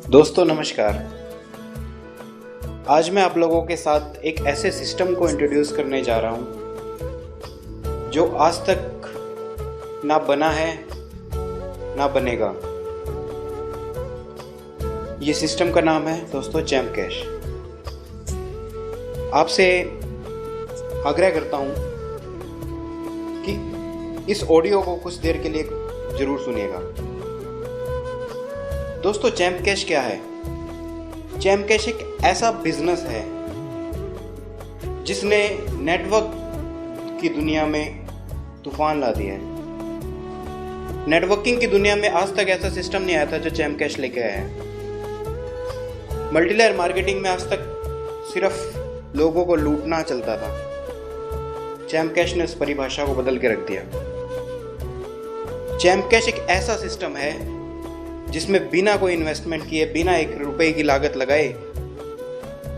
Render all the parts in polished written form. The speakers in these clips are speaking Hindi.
दोस्तों नमस्कार। आज मैं आप लोगों के साथ एक ऐसे सिस्टम को इंट्रोड्यूस करने जा रहा हूं जो आज तक ना बना है ना बनेगा। ये सिस्टम का नाम है दोस्तों जैम कैश। आपसे आग्रह करता हूं कि इस ऑडियो को कुछ देर के लिए जरूर सुनिएगा। दोस्तों जैम कैश क्या है? जैम कैश एक ऐसा बिजनेस है जिसने नेटवर्क की दुनिया में तूफान ला दिया है। नेटवर्किंग की दुनिया में आज तक ऐसा सिस्टम नहीं आया था जो जैम कैश लेके आया है। मल्टीलेयर मार्केटिंग में आज तक सिर्फ लोगों को लूटना चलता था। जैम कैश ने उस परिभाषा को बदल के रख दिया। जैम कैश एक ऐसा सिस्टम है जिसमें बिना कोई इन्वेस्टमेंट किए, बिना ₹1 की लागत लगाए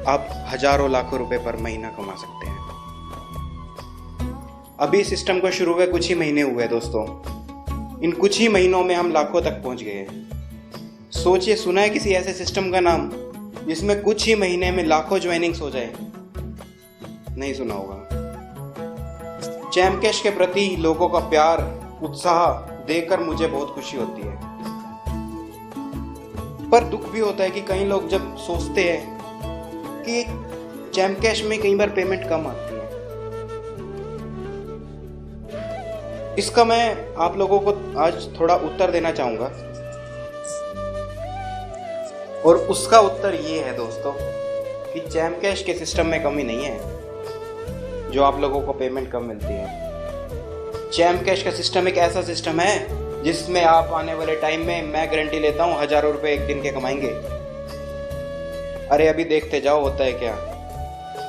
आप हजारों लाखों रुपए पर महीना कमा सकते हैं। अभी सिस्टम को शुरू हुए कुछ ही महीने हुए दोस्तों। इन कुछ ही महीनों में हम लाखों तक पहुंच गए हैं। सोचिए, सुना है किसी ऐसे सिस्टम का नाम जिसमें कुछ ही महीने में लाखों ज्वाइनिंग्स हो जाए? नहीं सुना होगा। जैम कैश के प्रति लोगों का प्यार, उत्साह देखकर मुझे बहुत खुशी होती है, पर दुख भी होता है कि कई लोग जब सोचते हैं कि जैम कैश में कई बार पेमेंट कम आती है। इसका मैं आप लोगों को आज थोड़ा उत्तर देना चाहूंगा, और उसका उत्तर ये है दोस्तों कि जैम कैश के सिस्टम में कमी नहीं है जो आप लोगों को पेमेंट कम मिलती है। जैम कैश का सिस्टम एक ऐसा सिस्टम है जिसमें आप आने वाले टाइम में, मैं गारंटी लेता हूं, हजारों रुपए एक दिन के कमाएंगे। अरे अभी देखते जाओ होता है क्या।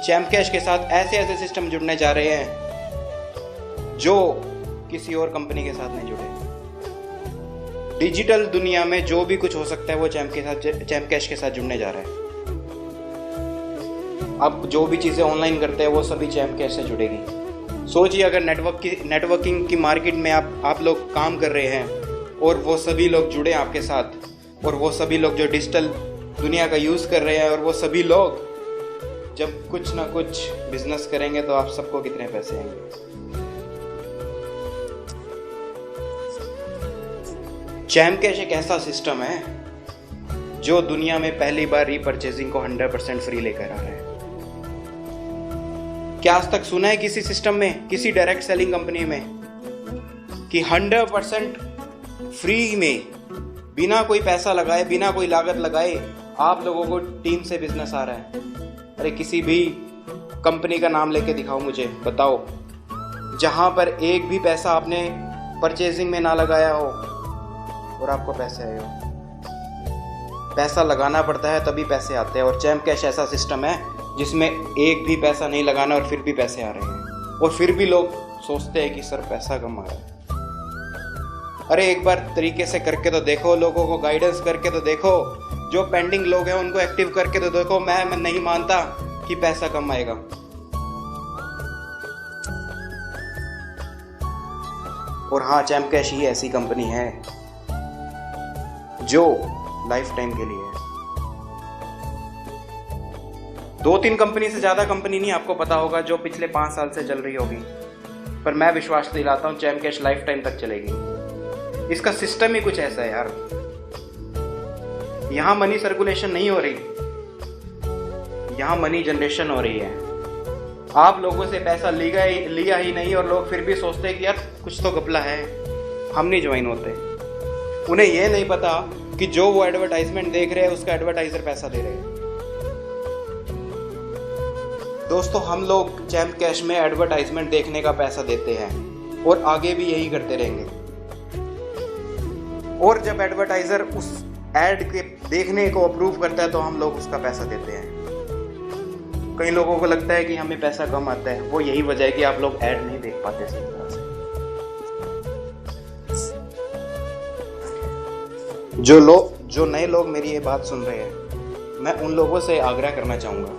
जैम कैश के साथ ऐसे ऐसे सिस्टम जुड़ने जा रहे हैं जो किसी और कंपनी के साथ नहीं जुड़े। डिजिटल दुनिया में जो भी कुछ हो सकता है वो जैम कैश के साथ जुड़ने जा रहा है। अब जो भी चीजें ऑनलाइन करते हैं वो सभी जैम कैश से जुड़ेगी। सोचिए, अगर नेटवर्किंग की मार्केट में आप लोग काम कर रहे हैं और वो सभी लोग जुड़े आपके साथ, और वो सभी लोग जो डिजिटल दुनिया का यूज़ कर रहे हैं, और वो सभी लोग जब कुछ ना कुछ बिजनेस करेंगे तो आप सबको कितने पैसे आएंगे। जैम कैश एक ऐसा सिस्टम है जो दुनिया में पहली बार रीपरचेजिंग को 100% फ्री लेकर आ रहा है। क्या आज तक सुना है किसी सिस्टम में, किसी डायरेक्ट सेलिंग कंपनी में कि 100% फ्री में, बिना कोई पैसा लगाए, बिना कोई लागत लगाए आप लोगों को टीम से बिजनेस आ रहा है? अरे किसी भी कंपनी का नाम लेके दिखाओ मुझे, बताओ जहां पर एक भी पैसा आपने परचेजिंग में ना लगाया हो और आपको पैसे आए हो। पैसा लगाना पड़ता है तभी पैसे आते हैं, और जैम कैश ऐसा सिस्टम है जिसमें एक भी पैसा नहीं लगाना और फिर भी पैसे आ रहे हैं, और फिर भी लोग सोचते हैं कि सर पैसा कम आ रहा है। अरे एक बार तरीके से करके तो देखो, लोगों को गाइडेंस करके तो देखो, जो पेंडिंग लोग हैं उनको एक्टिव करके तो देखो। मैं नहीं मानता कि पैसा कम आएगा। और हाँ, जैम कैश ही ऐसी कंपनी है जो लाइफ टाइम के लिए है। 2-3 कंपनी से ज़्यादा कंपनी नहीं, आपको पता होगा, जो पिछले 5 साल से चल रही होगी, पर मैं विश्वास दिलाता हूँ जैम कैश लाइफ टाइम तक चलेगी। इसका सिस्टम ही कुछ ऐसा है यार। यहाँ मनी सर्कुलेशन नहीं हो रही, यहाँ मनी जनरेशन हो रही है। आप लोगों से पैसा लिया ही नहीं, और लोग फिर भी सोचते हैं कि यार कुछ तो घपला है, हम नहीं ज्वाइन होते। उन्हें यह नहीं पता कि जो वो एडवर्टाइजमेंट देख रहे हैं उसका एडवर्टाइजर पैसा दे रहे हैं। दोस्तों, हम लोग जैम कैश में एडवर्टाइजमेंट देखने का पैसा देते हैं और आगे भी यही करते रहेंगे। और जब एडवर्टाइजर उस एड के देखने को अप्रूव करता है तो हम लोग उसका पैसा देते हैं। कई लोगों को लगता है कि हमें पैसा कम आता है, वो यही वजह है कि आप लोग ऐड नहीं देख पाते सही तरह से। जो नए लोग मेरी ये बात सुन रहे हैं, मैं उन लोगों से आग्रह करना चाहूँगा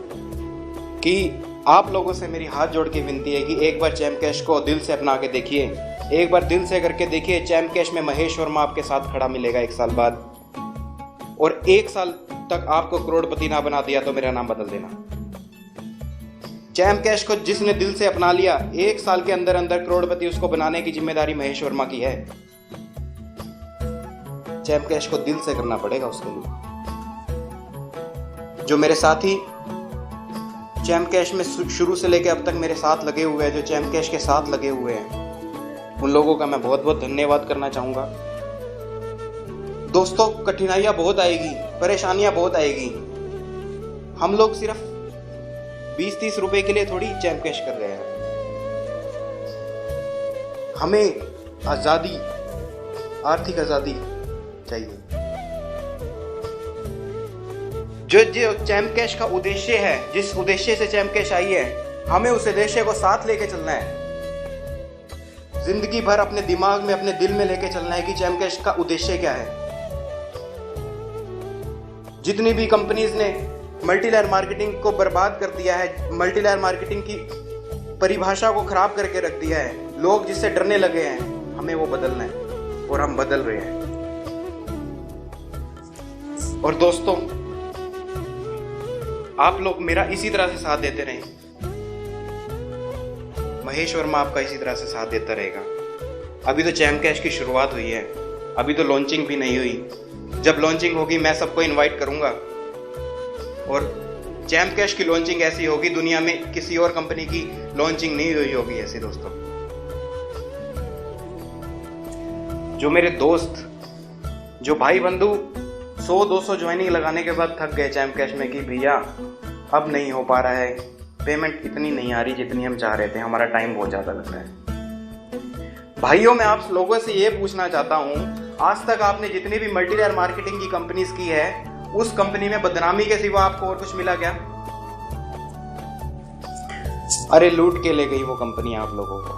कि आप लोगों से मेरी हाथ जोड़ के विनती है कि एक बार जैम कैश को दिल से अपना के देखिए, एक बार दिल से करके देखिए। जैम कैश में महेश वर्मा आपके साथ खड़ा मिलेगा 1 साल बाद, और 1 साल तक आपको करोड़पति ना बना दिया तो मेरा नाम बदल देना। जैम कैश को जिसने दिल से अपना लिया, 1 साल के अंदर अंदर करोड़पति उसको बनाने की जिम्मेदारी महेश वर्मा की है। जैम कैश को दिल से करना पड़ेगा उसके लिए। जो मेरे साथी जैम कैश में शुरू से लेकर अब तक मेरे साथ लगे हुए हैं, जो जैम कैश के साथ लगे हुए हैं, उन लोगों का मैं बहुत बहुत धन्यवाद करना चाहूंगा। दोस्तों, कठिनाइयां बहुत आएगी, परेशानियां बहुत आएगी। हम लोग सिर्फ 20-30 रुपए के लिए थोड़ी जैम कैश कर रहे हैं। हमें आजादी, आर्थिक आजादी चाहिए। जो जैम कैश का उद्देश्य है, जिस उद्देश्य से जैम कैश आई है, हमें उस उद्देश्य को साथ लेके चलना है। जिंदगी भर अपने दिमाग में, अपने दिल में लेके चलना है कि जैम कैश का उद्देश्य क्या है। जितनी भी कंपनीज ने मल्टीलेयर मार्केटिंग को बर्बाद कर दिया है, मल्टीलेयर मार्केटिंग की परिभाषा को खराब करके रख दिया है, लोग जिससे डरने लगे हैं, हमें वो बदलना है और हम बदल रहे हैं। और दोस्तों, आप लोग मेरा इसी तरह से साथ देते रहें। महेश वर्मा आपका इसी तरह से साथ देता रहेगा। अभी तो जैम कैश की शुरुआत हुई है, अभी तो लॉन्चिंग भी नहीं हुई। जब लॉन्चिंग होगी मैं सबको इनवाइट करूंगा और जैम कैश की लॉन्चिंग ऐसी होगी, दुनिया में किसी और कंपनी की लॉन्चिंग नहीं हुई होगी ऐसी। दोस्तों, जो मेरे दोस्त, जो भाई बंधु 100-200 ज्वाइनिंग लगाने के बाद थक गए जैम कैश में कि भैया अब नहीं हो पा रहा है, पेमेंट इतनी नहीं आ रही जितनी हम चाह रहे थे, हमारा टाइम बहुत ज़्यादा लग रहा है। भाइयों, मैं आप लोगों से ये पूछना चाहता हूँ, आज तक आपने जितनी भी मल्टीलेयर मार्केटिंग की कंपनीज की है, उस कंपनी में बदनामी के सिवा आपको और कुछ मिला क्या? अरे लूट के ले गई वो कंपनी आप लोगों को।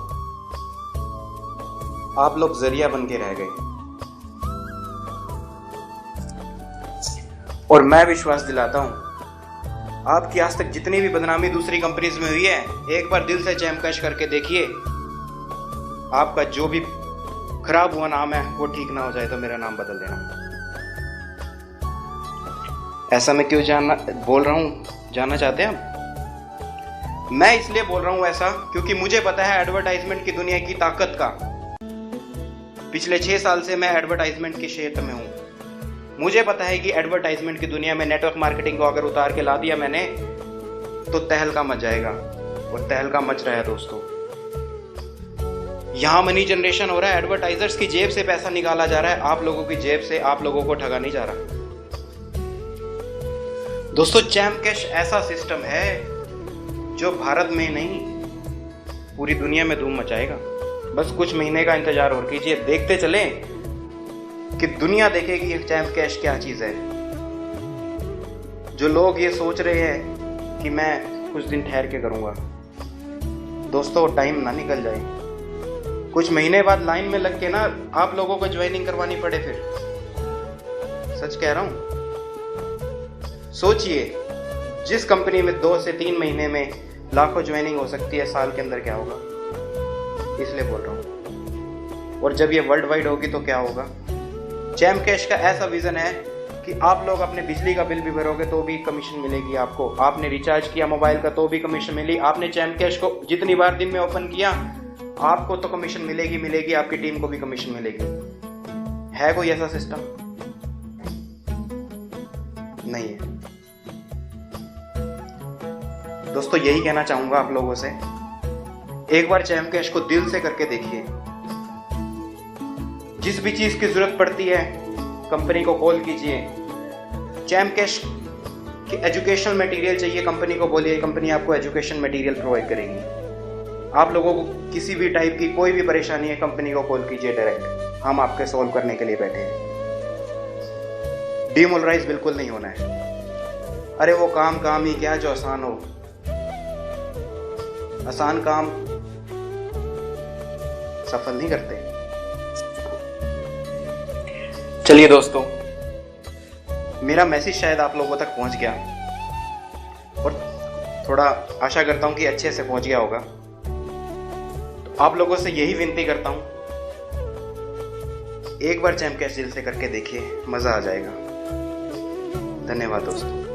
आप लोग जरिया बन के रह गए। और मैं विश्वास दिलाता हूं, आपकी आज तक जितनी भी बदनामी दूसरी कंपनीज में हुई है, एक बार दिल से जैम कैश करके देखिए। आपका जो भी खराब हुआ नाम है वो ठीक ना हो जाए तो मेरा नाम बदल देना। ऐसा मैं क्यों बोल रहा हूँ, जानना चाहते हैं आप? मैं इसलिए बोल रहा हूँ ऐसा क्योंकि मुझे पता है एडवर्टाइजमेंट की दुनिया की ताकत का। पिछले 6 साल से मैं एडवर्टाइजमेंट के क्षेत्र में हूँ। मुझे पता है कि एडवर्टाइजमेंट की दुनिया में नेटवर्क मार्केटिंग को अगर उतार के ला दिया मैंने, तो तहलका मच जाएगा। और तहलका मच रहा है दोस्तों। यहाँ मनी जनरेशन हो रहा है, एडवर्टाइजर्स की जेब से पैसा निकाला जा रहा है, आप लोगों की जेब से। आप लोगों को ठगा नहीं जा रहा। दोस्तों, जैम कैश ऐसा सिस्टम है जो भारत में नहीं पूरी दुनिया में धूम मचाएगा। बस कुछ महीने का इंतजार और कीजिए, देखते चलें कि दुनिया देखेगी जैम कैश क्या चीज है। जो लोग ये सोच रहे हैं कि मैं कुछ दिन ठहर के करूंगा, दोस्तों टाइम ना निकल जाए, कुछ महीने बाद लाइन में लग के ना आप लोगों को ज्वाइनिंग करवानी पड़े फिर। सच कह रहा हूं। सोचिए, जिस कंपनी में 2 से 3 महीने में लाखों ज्वाइनिंग हो सकती है, साल के अंदर क्या होगा? इसलिए बोल रहा हूं। और जब ये वर्ल्ड वाइड होगी तो क्या होगा? जैम कैश का ऐसा विजन है कि आप लोग अपने बिजली का बिल भी भरोगे तो भी कमीशन मिलेगी आपको। आपने रिचार्ज किया मोबाइल का तो भी कमीशन मिली। आपने जैम कैश को जितनी बार दिन में ओपन किया, आपको तो कमीशन मिलेगी, आपकी टीम को भी कमीशन मिलेगी। है कोई ऐसा सिस्टम? नहीं है। दोस्तों, यही कहना चाहूंगा आप लोगों से, एक बार जैम कैश को दिल से करके देखिए। जिस भी चीज की जरूरत पड़ती है, कंपनी को कॉल कीजिए। जैम कैश की एजुकेशनल मटेरियल चाहिए, कंपनी को बोलिए, कंपनी आपको एजुकेशन मटेरियल प्रोवाइड करेगी। आप लोगों को किसी भी टाइप की कोई भी परेशानी है, कंपनी को कॉल कीजिए डायरेक्ट, हम आपके सॉल्व करने के लिए बैठे हैं। डिमोरलाइज बिल्कुल नहीं होना है। अरे वो काम ही क्या जो आसान हो। आसान काम सफल नहीं करते। चलिए दोस्तों, मेरा मैसेज शायद आप लोगों तक पहुंच गया और थोड़ा आशा करता हूं कि अच्छे से पहुंच गया होगा। तो आप लोगों से यही विनती करता हूं, एक बार जैम कैश दिल से करके देखिए, मजा आ जाएगा। धन्यवाद दोस्तों।